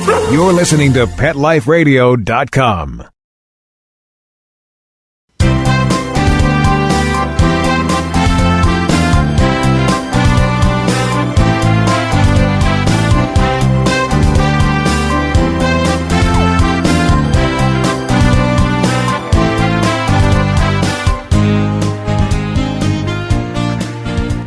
You're listening to PetLifeRadio.com.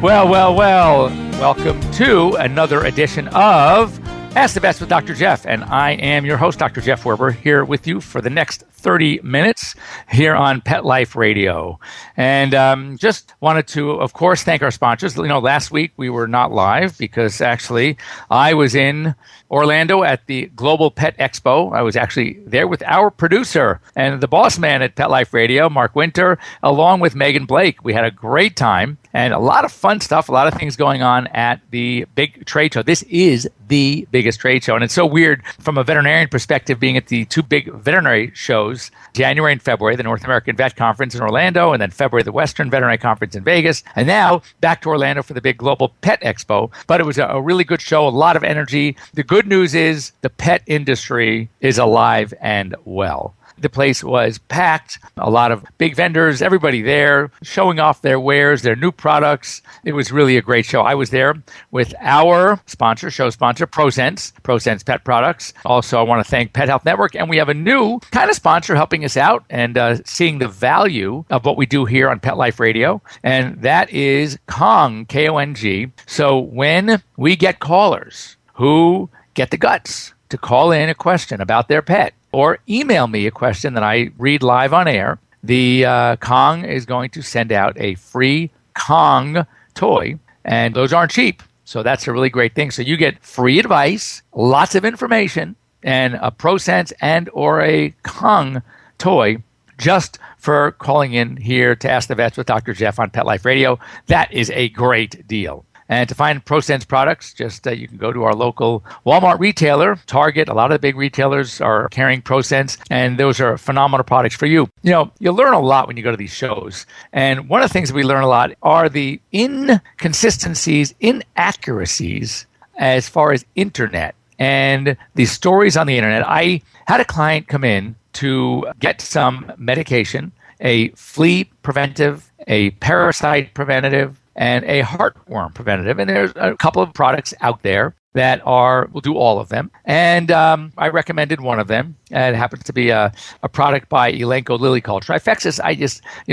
Well. Welcome to another edition of Ask the Vets with Dr. Jeff. And I am your host, Dr. Jeff Werber, here with you for the next 30 minutes here on Pet Life Radio. And just wanted to, of course, thank our sponsors. You know, last week we were not live because actually I was in Orlando at the Global Pet Expo. I was actually there with our producer and the boss man at Pet Life Radio, Mark Winter, along with Megan Blake. We had a great time and a lot of fun stuff, a lot of things going on at the big trade show. This is the biggest trade show. And it's so weird from a veterinarian perspective being at the two big veterinary shows, January and February, the North American Vet Conference in Orlando, and then February, the Western Veterinary Conference in Vegas. And now back to Orlando for the big Global Pet Expo. But it was a really good show, a lot of energy. The good news is the pet industry is alive and well. The place was packed, a lot of big vendors, everybody there showing off their wares, their new products. It was really a great show. I was there with our sponsor, show sponsor, ProSense Pet Products. Also, I want to thank Pet Health Network. And we have a new kind of sponsor helping us out and seeing the value of what we do here on Pet Life Radio. And that is Kong, K-O-N-G. So when we get callers who get the guts to call in a question about their pet, or email me a question that I read live on air, the Kong is going to send out a free Kong toy, and those aren't cheap. So that's a really great thing. So you get free advice, lots of information, and a ProSense and or a Kong toy just for calling in here to Ask the Vets with Dr. Jeff on Pet Life Radio. That is a great deal. And to find ProSense products, just you can go to our local Walmart retailer, Target. A lot of the big retailers are carrying ProSense, and those are phenomenal products for you. You know, you learn a lot when you go to these shows. And one of the things that we learn a lot are the inconsistencies, inaccuracies as far as internet and the stories on the internet. I had a client come in to get some medication, a flea preventive, a parasite preventative, and a heartworm preventative. And there's a couple of products out there that will do all of them. And I recommended one of them. And it happens to be a product by Elanco Lily called Trifexis. I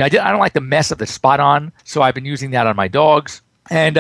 don't like the mess of the spot on, so I've been using that on my dogs. And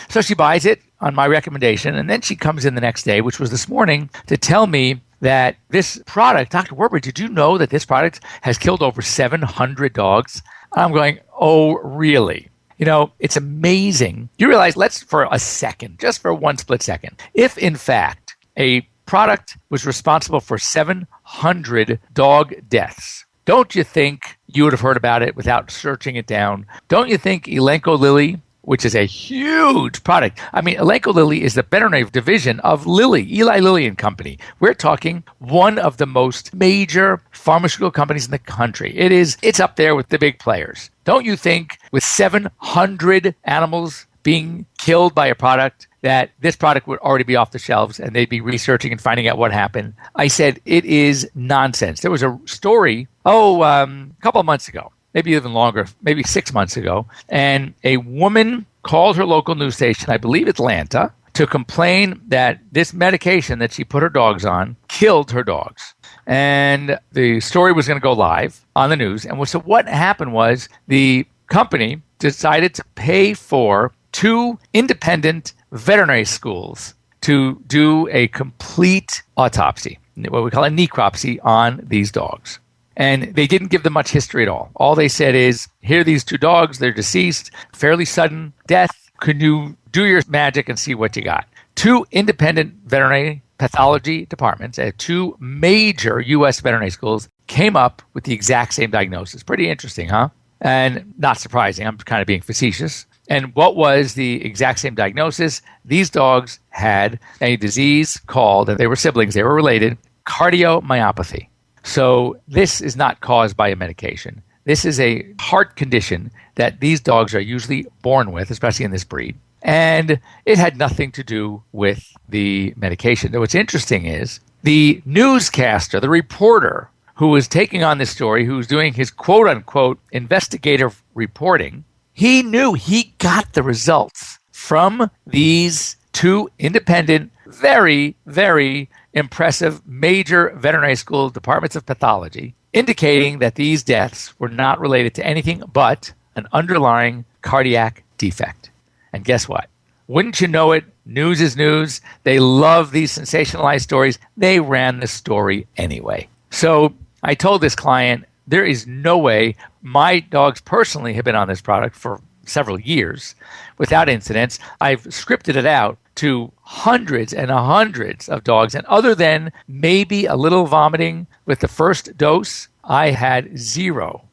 so she buys it on my recommendation. And then she comes in the next day, which was this morning, to tell me that this product, Dr. Werber, did you know that this product has killed over 700 dogs? I'm going, oh, really? You know, it's amazing. You realize, for a second, just for one split second, if in fact a product was responsible for 700 dog deaths, don't you think you would have heard about it without searching it down? Don't you think Elanco Lily, which is a huge product. I mean, Elanco Lilly is the veterinary division of Lilly, Eli Lilly and Company. We're talking one of the most major pharmaceutical companies in the country. It's up there with the big players. Don't you think with 700 animals being killed by a product that this product would already be off the shelves and they'd be researching and finding out what happened? I said, it is nonsense. There was a story, a couple of months ago, maybe even longer, maybe 6 months ago, and a woman called her local news station, I believe Atlanta, to complain that this medication that she put her dogs on killed her dogs. And the story was going to go live on the news. And so what happened was the company decided to pay for 2 independent veterinary schools to do a complete autopsy, what we call a necropsy, on these dogs. And they didn't give them much history at all. All they said is, here are these 2 dogs, they're deceased, fairly sudden death. Could you do your magic and see what you got? 2 independent veterinary pathology departments at 2 major U.S. veterinary schools came up with the exact same diagnosis. Pretty interesting, huh? And not surprising. I'm kind of being facetious. And what was the exact same diagnosis? These dogs had a disease called, and they were siblings, they were related, cardiomyopathy. So this is not caused by a medication. This is a heart condition that these dogs are usually born with, especially in this breed. And it had nothing to do with the medication. What's interesting is The newscaster, the reporter who was taking on this story, who was doing his quote-unquote investigative reporting, he knew he got the results from these two independent, very, very impressive major veterinary school departments of pathology, indicating that these deaths were not related to anything but an underlying cardiac defect. And guess what? Wouldn't you know it? News is news. They love these sensationalized stories. They ran the story anyway. So I told this client, there is no way. My dogs personally have been on this product for several years without incidents. I've scripted it out to hundreds and hundreds of dogs. And other than maybe a little vomiting with the first dose, I had zero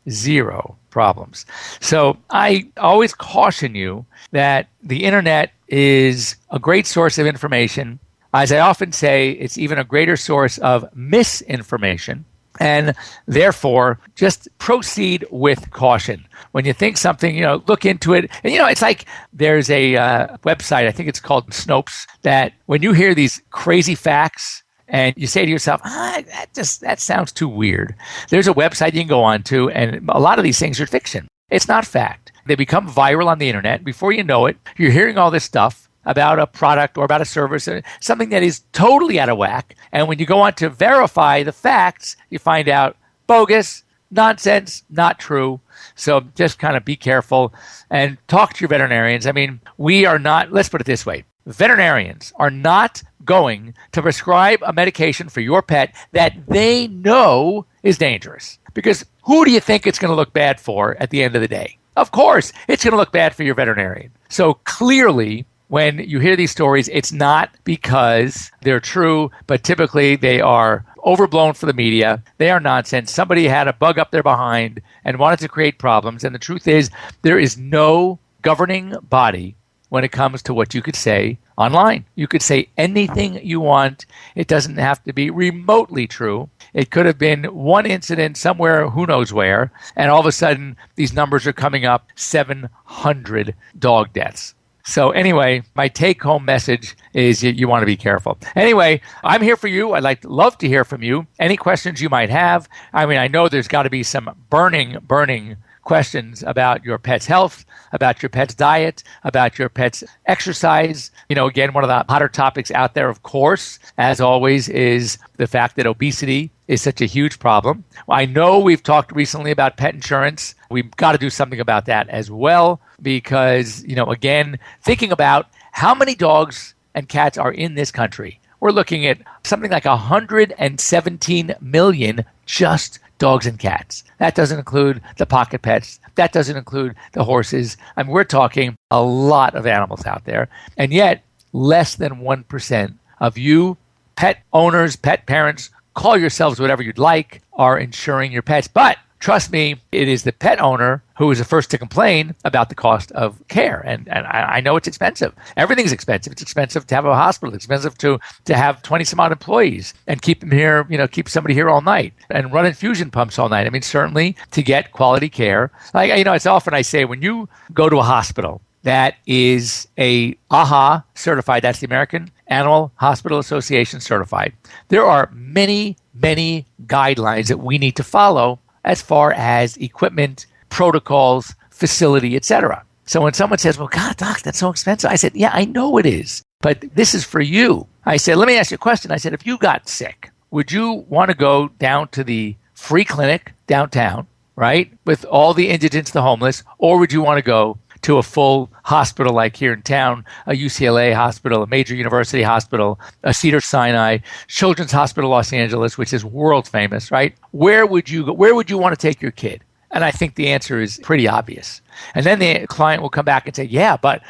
problems. So I always caution you that the internet is a great source of information. As I often say, it's even a greater source of misinformation. And therefore, just proceed with caution. When you think something, look into it. And, it's like there's a website, I think it's called Snopes, that when you hear these crazy facts and you say to yourself, that sounds too weird. There's a website you can go on to, and a lot of these things are fiction. It's not fact. They become viral on the internet. Before you know it, you're hearing all this stuff about a product or about a service, something that is totally out of whack. And when you go on to verify the facts, you find out bogus, nonsense, not true. So just kind of be careful and talk to your veterinarians. I mean, we are not, let's put it this way. Veterinarians are not going to prescribe a medication for your pet that they know is dangerous. Because who do you think it's going to look bad for at the end of the day? Of course, it's going to look bad for your veterinarian. So clearly, when you hear these stories, it's not because they're true, but typically they are overblown for the media. They are nonsense. Somebody had a bug up their behind and wanted to create problems. And the truth is, there is no governing body when it comes to what you could say online. You could say anything you want. It doesn't have to be remotely true. It could have been one incident somewhere, who knows where, and all of a sudden, these numbers are coming up, 700 dog deaths. So anyway, my take-home message is you want to be careful. Anyway, I'm here for you. I'd love to hear from you. Any questions you might have. I mean, I know there's got to be some burning questions about your pet's health, about your pet's diet, about your pet's exercise. Again, one of the hotter topics out there, of course, as always, is the fact that obesity is such a huge problem. I know we've talked recently about pet insurance. We've got to do something about that as well because, again, thinking about how many dogs and cats are in this country. We're looking at something like 117 million just dogs and cats. That doesn't include the pocket pets. That doesn't include the horses. I mean, we're talking a lot of animals out there. And yet, less than 1% of you pet owners, pet parents, call yourselves whatever you'd like, are insuring your pets. But trust me, it is the pet owner who is the first to complain about the cost of care. And I know it's expensive. Everything's expensive. It's expensive to have a hospital. It's expensive to have 20 some odd employees and keep them here, keep somebody here all night and run infusion pumps all night. I mean, certainly to get quality care. It's often I say when you go to a hospital that is a AAHA certified, that's the American Animal Hospital Association certified, there are many, many guidelines that we need to follow as far as equipment, protocols, facility, etc. So when someone says, well, God, doc, that's so expensive, I said, yeah, I know it is, but this is for you. I said, let me ask you a question. I said, if you got sick, would you want to go down to the free clinic downtown, right, with all the indigents, the homeless, or would you want to go to a full hospital like here in town, a UCLA hospital, a major university hospital, a Cedars-Sinai, Children's Hospital Los Angeles, which is world famous, right? Where would you go? Where would you want to take your kid? And I think the answer is pretty obvious. And then the client will come back and say, yeah, but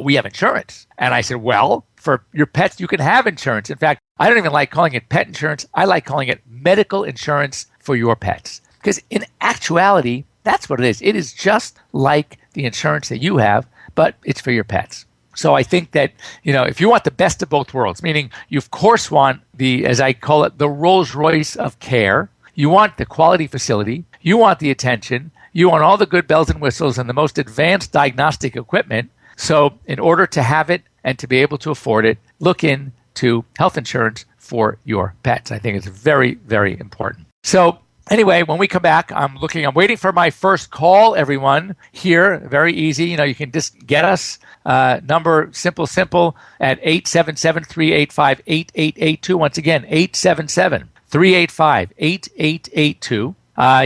we have insurance. And I said, well, for your pets, you can have insurance. In fact, I don't even like calling it pet insurance. I like calling it medical insurance for your pets. Because in actuality, that's what it is. It is just like the insurance that you have, but it's for your pets. So I think that, if you want the best of both worlds, meaning you of course want the, as I call it, the Rolls Royce of care, you want the quality facility, you want the attention, you want all the good bells and whistles and the most advanced diagnostic equipment. So in order to have it and to be able to afford it, look into to health insurance for your pets. I think it's very, very important. So anyway, when we come back, I'm waiting for my first call, everyone, here. Very easy. You can just get us. Number simple at 877-385-8882. Once again, 877-385-8882.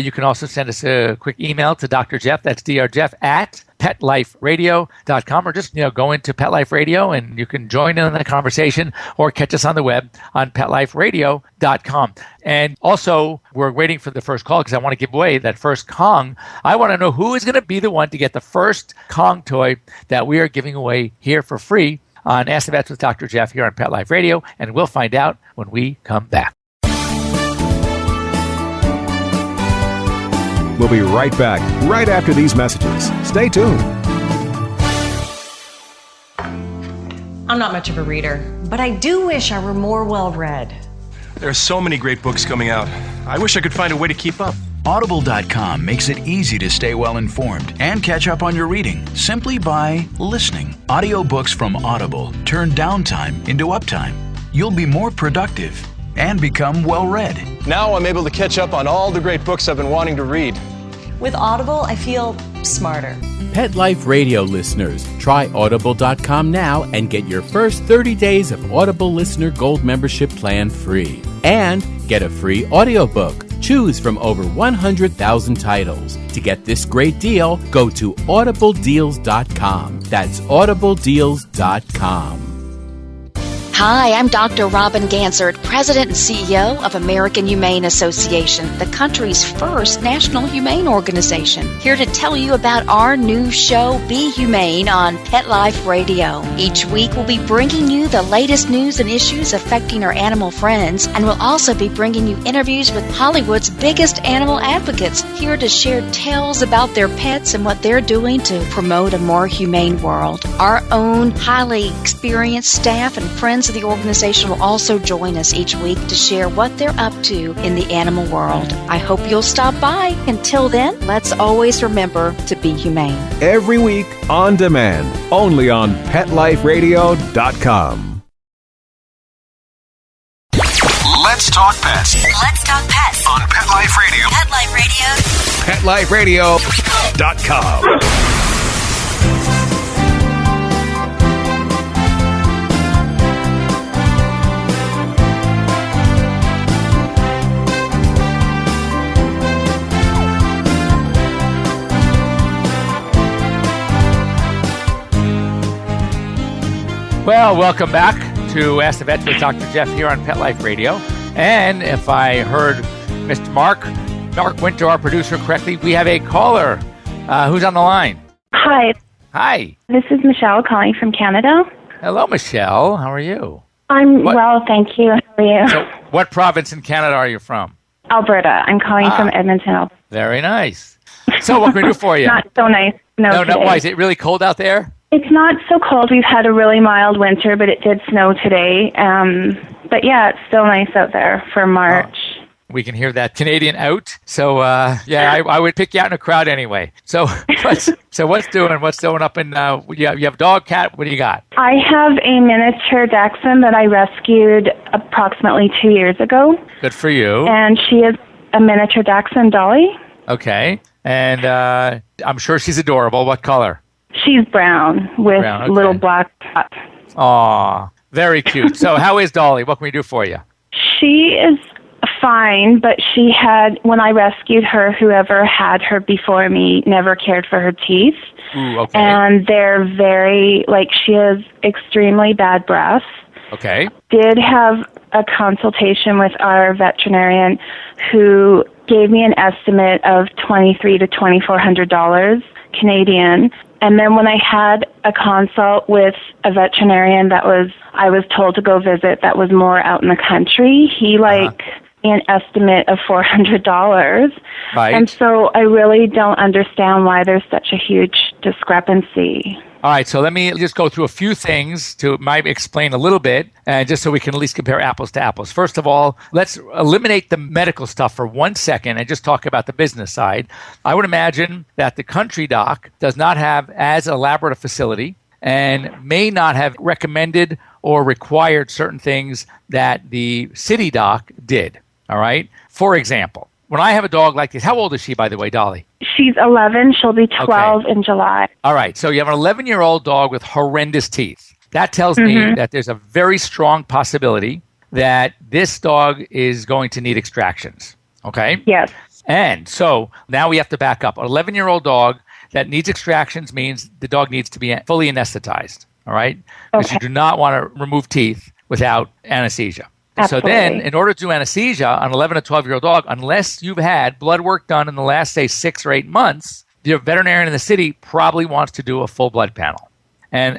You can also send us a quick email to Dr. Jeff. That's drjeff at PetLifeRadio.com, or just go into Pet Life Radio and you can join in on the conversation or catch us on the web on PetLifeRadio.com. And also, we're waiting for the first call because I want to give away that first Kong. I want to know who is going to be the one to get the first Kong toy that we are giving away here for free on Ask the Vets with Dr. Jeff here on Pet Life Radio, and we'll find out when we come back. We'll be right back, right after these messages. Stay tuned. I'm not much of a reader, but I do wish I were more well-read. There are so many great books coming out. I wish I could find a way to keep up. Audible.com makes it easy to stay well-informed and catch up on your reading simply by listening. Audiobooks from Audible turn downtime into uptime. You'll be more productive and become well-read. Now I'm able to catch up on all the great books I've been wanting to read. With Audible, I feel smarter. Pet Life Radio listeners, try Audible.com now and get your first 30 days of Audible Listener Gold membership plan free. And get a free audiobook. Choose from over 100,000 titles. To get this great deal, go to audibledeals.com. That's audibledeals.com. Hi, I'm Dr. Robin Gansert, President and CEO of American Humane Association, the country's first national humane organization. Here to tell you about our new show, Be Humane, on Pet Life Radio. Each week we'll be bringing you the latest news and issues affecting our animal friends, and we'll also be bringing you interviews with Hollywood's biggest animal advocates, here to share tales about their pets and what they're doing to promote a more humane world. Our own highly experienced staff and friends of the organization will also join us each week to share what they're up to in the animal world. I hope you'll stop by. Until then, let's always remember to be humane. Every week on demand, only on PetLifeRadio.com. Let's talk pets. Let's talk pets On Pet Life Radio. Pet Life Radio. PetLifeRadio.com. Well, welcome back to Ask the Vets with Dr. Jeff here on Pet Life Radio. And if I heard Mr. Mark Winter, our producer, correctly, we have a caller. Who's on the line? Hi. Hi. This is Michelle calling from Canada. Hello, Michelle. How are you? I'm well, thank you. How are you? So, what province in Canada are you from? Alberta. I'm calling from Edmonton, Alberta. Very nice. So what can we do for you? Not so nice. No, why? Is it really cold out there? It's not so cold. We've had a really mild winter, but it did snow today. But yeah, it's still nice out there for March. We can hear that Canadian out. So I would pick you out in a crowd anyway. So what's doing up in? You have a dog, cat. What do you got? I have a miniature Dachshund that I rescued approximately 2 years ago. Good for you. And she is a miniature Dachshund Dolly. Okay, and I'm sure she's adorable. What color? She's brown with little black spots. Aw, very cute. So how is Dolly? What can we do for you? She is fine, but she had, when I rescued her, whoever had her before me never cared for her teeth. Ooh, okay. And they're she has extremely bad breath. Okay. Did have a consultation with our veterinarian who gave me an estimate of $2,300 to $2,400 Canadian. And then when I had a consult with a veterinarian I was told to go visit that was more out in the country, he an estimate of $400. Right. And so I really don't understand why there's such a huge discrepancy. All right, so let me just go through a few things to maybe explain a little bit, just so we can at least compare apples to apples. First of all, let's eliminate the medical stuff for 1 second and just talk about the business side. I would imagine that the country doc does not have as elaborate a facility and may not have recommended or required certain things that the city doc did. All right? For example, when I have a dog like this, how old is she, by the way, Dolly? She's 11. She'll be 12 in July. All right. So you have an 11-year-old dog with horrendous teeth. That tells me that there's a very strong possibility that this dog is going to need extractions. Okay? Yes. And so now we have to back up. An 11-year-old dog that needs extractions means the dog needs to be fully anesthetized. All right? Because you do not want to remove teeth without anesthesia. Absolutely. So then, in order to do anesthesia on an 11 or 12-year-old dog, unless you've had blood work done in the last, say, 6 or 8 months, your veterinarian in the city probably wants to do a full blood panel. And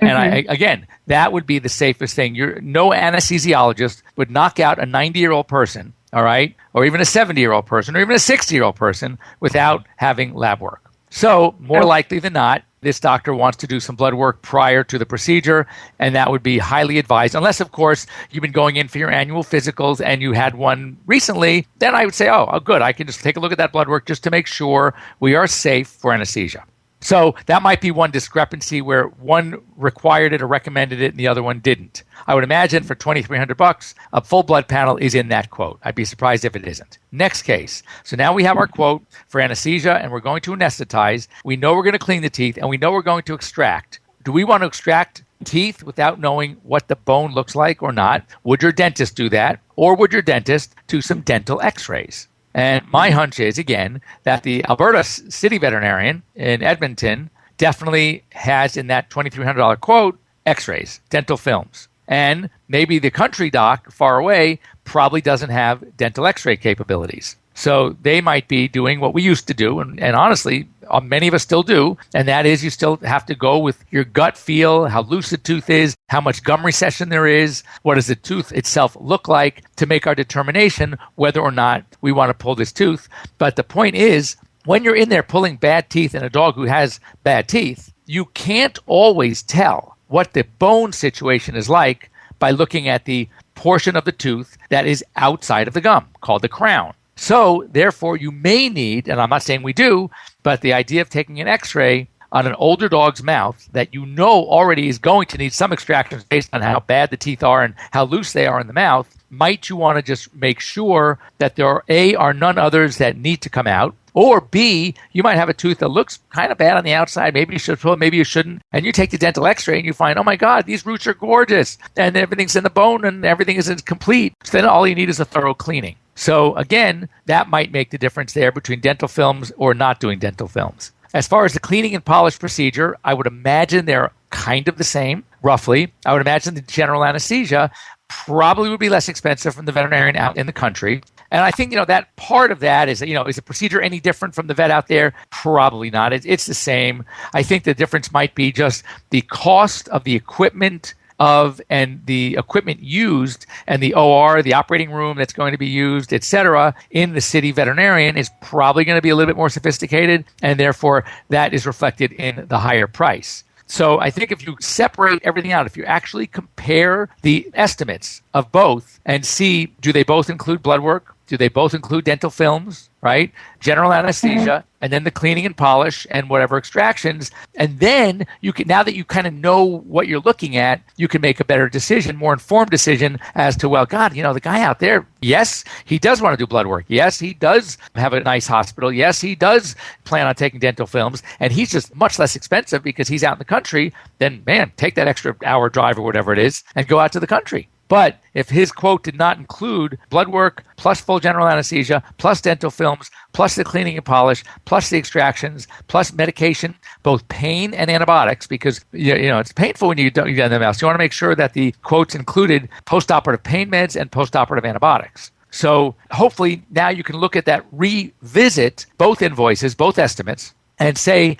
again, that would be the safest thing. No anesthesiologist would knock out a 90-year-old person, all right, or even a 70-year-old person, or even a 60-year-old person without having lab work. So more likely than not, this doctor wants to do some blood work prior to the procedure, and that would be highly advised. Unless, of course, you've been going in for your annual physicals and you had one recently, then I would say, oh, good, I can just take a look at that blood work just to make sure we are safe for anesthesia. So that might be one discrepancy where one required it or recommended it and the other one didn't. I would imagine for $2,300, a full blood panel is in that quote. I'd be surprised if it isn't. Next case. So now we have our quote for anesthesia and we're going to anesthetize. We know we're going to clean the teeth and we know we're going to extract. Do we want to extract teeth without knowing what the bone looks like or not? Would your dentist do that? Or would your dentist do some dental x-rays? And my hunch is, again, that the Alberta City Veterinarian in Edmonton definitely has in that $2,300 quote x-rays, dental films. And maybe the country doc far away probably doesn't have dental x-ray capabilities. So they might be doing what we used to do, and honestly, many of us still do, and that is you still have to go with your gut feel, how loose the tooth is, how much gum recession there is, what does the tooth itself look like to make our determination whether or not we want to pull this tooth. But the point is, when you're in there pulling bad teeth in a dog who has bad teeth, you can't always tell what the bone situation is like by looking at the portion of the tooth that is outside of the gum, called the crown. So, therefore, you may need, and I'm not saying we do, but the idea of taking an x-ray on an older dog's mouth that you know already is going to need some extractions based on how bad the teeth are and how loose they are in the mouth, might you want to just make sure that there are none others that need to come out, or B, you might have a tooth that looks kind of bad on the outside. Maybe you should pull, maybe you shouldn't. And you take the dental x-ray and you find, oh my God, these roots are gorgeous and everything's in the bone and everything is complete. So then all you need is a thorough cleaning. So again, that might make the difference there between dental films or not doing dental films. As far as the cleaning and polish procedure, I would imagine they're kind of the same, roughly. I would imagine the general anesthesia probably would be less expensive from the veterinarian out in the country. And I think, that part of that is, is the procedure any different from the vet out there? Probably not. It's the same. I think the difference might be just the cost of the equipment and the equipment used and the OR, the operating room that's going to be used, et cetera, in the city veterinarian is probably going to be a little bit more sophisticated, and therefore that is reflected in the higher price. So I think if you separate everything out, if you actually compare the estimates of both and see, do they both include blood work? Do they both include dental films, right? General anesthesia, and then the cleaning and polish and whatever extractions. And then you can, now that you kind of know what you're looking at, you can make a better decision, more informed decision as to, well, God, the guy out there, yes, he does want to do blood work. Yes, he does have a nice hospital. Yes, he does plan on taking dental films. And he's just much less expensive because he's out in the country. Then, man, take that extra hour drive or whatever it is and go out to the country. But if his quote did not include blood work, plus full general anesthesia, plus dental films, plus the cleaning and polish, plus the extractions, plus medication, both pain and antibiotics, because it's painful when you don't get in the mouth. So you want to make sure that the quotes included postoperative pain meds and postoperative antibiotics. So hopefully now you can look at that, revisit both invoices, both estimates, and say,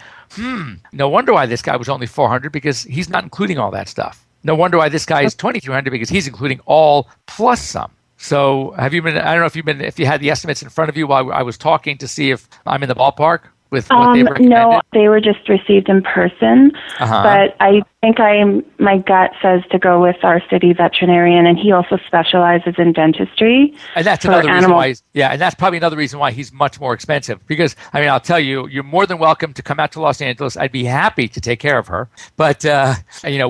no wonder why this guy was only $400 because he's not including all that stuff. No wonder why this guy is $2,300 because he's including all plus some. So have you been, I don't know if you had the estimates in front of you while I was talking to see if I'm in the ballpark with what they recommended? No, they were just received in person. But I my gut says to go with our city veterinarian, and he also specializes in dentistry. And that's another reason why. And that's probably another reason why he's much more expensive. Because I'll tell you, you're more than welcome to come out to Los Angeles. I'd be happy to take care of her. But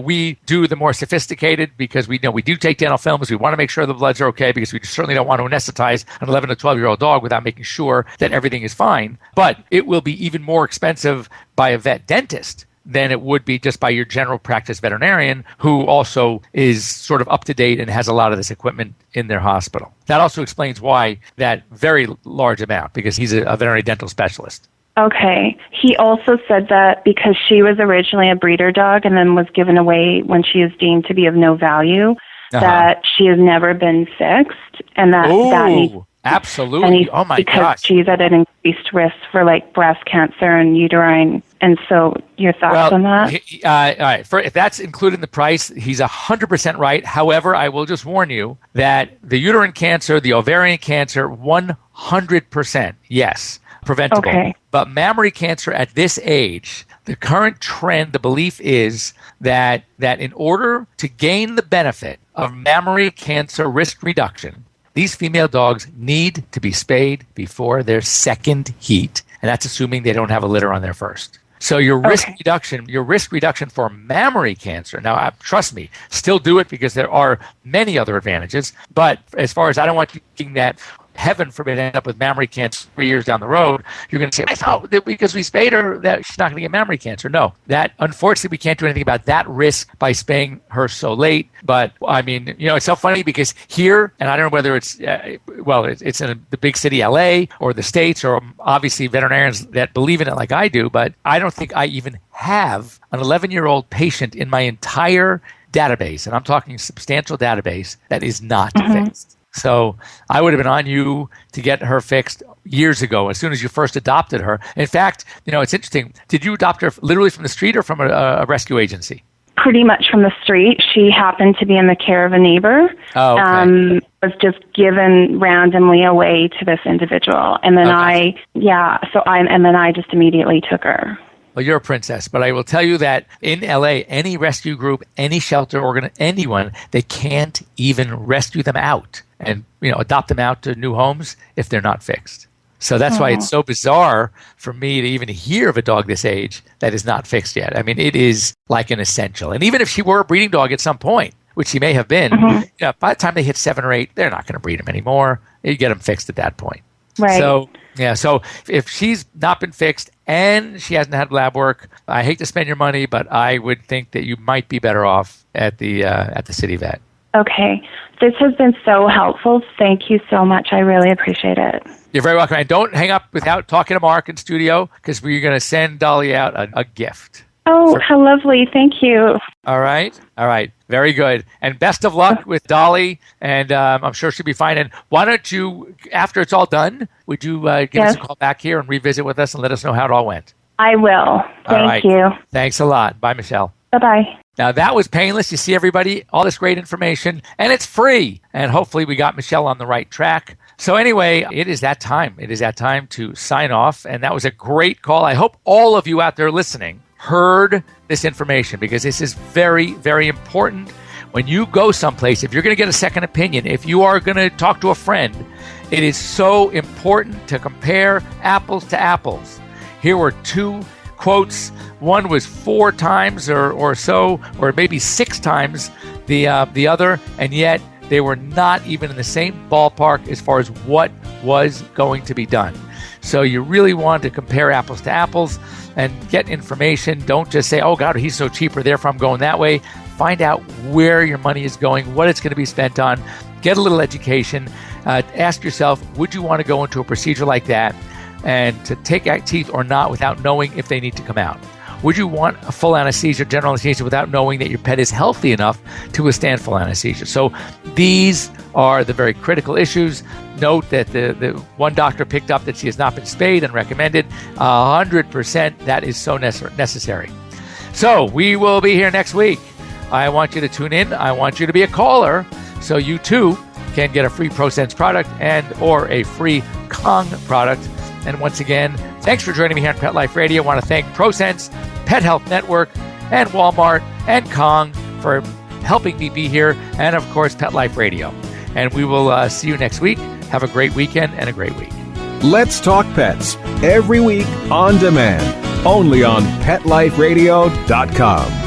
we do the more sophisticated because we do take dental films. We want to make sure the bloods are okay because we certainly don't want to anesthetize an 11 to 12-year-old dog without making sure that everything is fine. But it will be even more expensive by a vet dentist than it would be just by your general practice veterinarian, who also is sort of up to date and has a lot of this equipment in their hospital. That also explains why that very large amount, because he's a veterinary dental specialist. Okay. He also said that because she was originally a breeder dog and then was given away when she is deemed to be of no value, that she has never been fixed, and that needs... Absolutely. Oh my gosh. Because she's at an increased risk for like breast cancer and uterine. And so your thoughts on that? All right. If that's included in the price, he's 100% right. However, I will just warn you that the uterine cancer, the ovarian cancer, 100%, yes, preventable. Okay. But mammary cancer at this age, the current trend, the belief is that in order to gain the benefit of mammary cancer risk reduction, these female dogs need to be spayed before their second heat, and that's assuming they don't have a litter on their first. So your risk reduction for mammary cancer, now trust me, still do it because there are many other advantages, but as far as I don't want you thinking that heaven forbid end up with mammary cancer 3 years down the road, you're going to say, I thought that because we spayed her that she's not going to get mammary cancer. No, that unfortunately we can't do anything about that risk by spaying her so late. But it's so funny because here, and I don't know whether it's in the big city, LA, or the States, or obviously veterinarians that believe in it like I do, but I don't think I even have an 11-year-old patient in my entire database, and I'm talking substantial database, that is not fixed. So I would have been on you to get her fixed years ago, as soon as you first adopted her. In fact, it's interesting. Did you adopt her literally from the street or from a rescue agency? Pretty much from the street. She happened to be in the care of a neighbor. Oh, okay. Was just given randomly away to this individual. And then I just immediately took her. Well, you're a princess, but I will tell you that in LA, any rescue group, any shelter, anyone, they can't even rescue them out and adopt them out to new homes if they're not fixed. So that's why it's so bizarre for me to even hear of a dog this age that is not fixed yet. I mean, it is like an essential. And even if she were a breeding dog at some point, which she may have been, by the time they hit 7 or 8, they're not going to breed them anymore. You get them fixed at that point. Right. So if she's not been fixed and she hasn't had lab work, I hate to spend your money, but I would think that you might be better off at the city vet. Okay. This has been so helpful. Thank you so much. I really appreciate it. You're very welcome. And don't hang up without talking to Mark in studio, because we're going to send Dolly out a gift. Oh, how lovely. Thank you. All right. Very good. And best of luck with Dolly, and I'm sure she'll be fine. And why don't you, after it's all done, would you give us a call back here and revisit with us and let us know how it all went? I will. Thank you. Thanks a lot. Bye, Michelle. Bye-bye. Now, that was painless. You see, everybody, all this great information, and it's free. And hopefully we got Michelle on the right track. So anyway, it is that time. It is that time to sign off. And that was a great call. I hope all of you out there listening heard this information, because this is very, very important. When you go someplace, if you're going to get a second opinion, if you are going to talk to a friend, it is so important to compare apples to apples. Here were 2 quotes. One was 4 times or so, or maybe 6 times the other, and yet they were not even in the same ballpark as far as what was going to be done. So you really want to compare apples to apples and get information. Don't just say, oh, God, he's so cheap, or therefore I'm going that way. Find out where your money is going, what it's going to be spent on. Get a little education. Ask yourself, would you want to go into a procedure like that and to take out teeth or not without knowing if they need to come out? Would you want a full anesthesia, general anesthesia, without knowing that your pet is healthy enough to withstand full anesthesia? So these are the very critical issues. Note that the one doctor picked up that she has not been spayed and recommended 100%. That is so necessary. So we will be here next week. I want you to tune in. I want you to be a caller so you too can get a free ProSense product and or a free Kong product. And once again, thanks for joining me here on Pet Life Radio. I want to thank ProSense, Pet Health Network, and Walmart and Kong for helping me be here, and of course, Pet Life Radio. And we will see you next week. Have a great weekend and a great week. Let's Talk Pets, every week on demand, only on PetLifeRadio.com.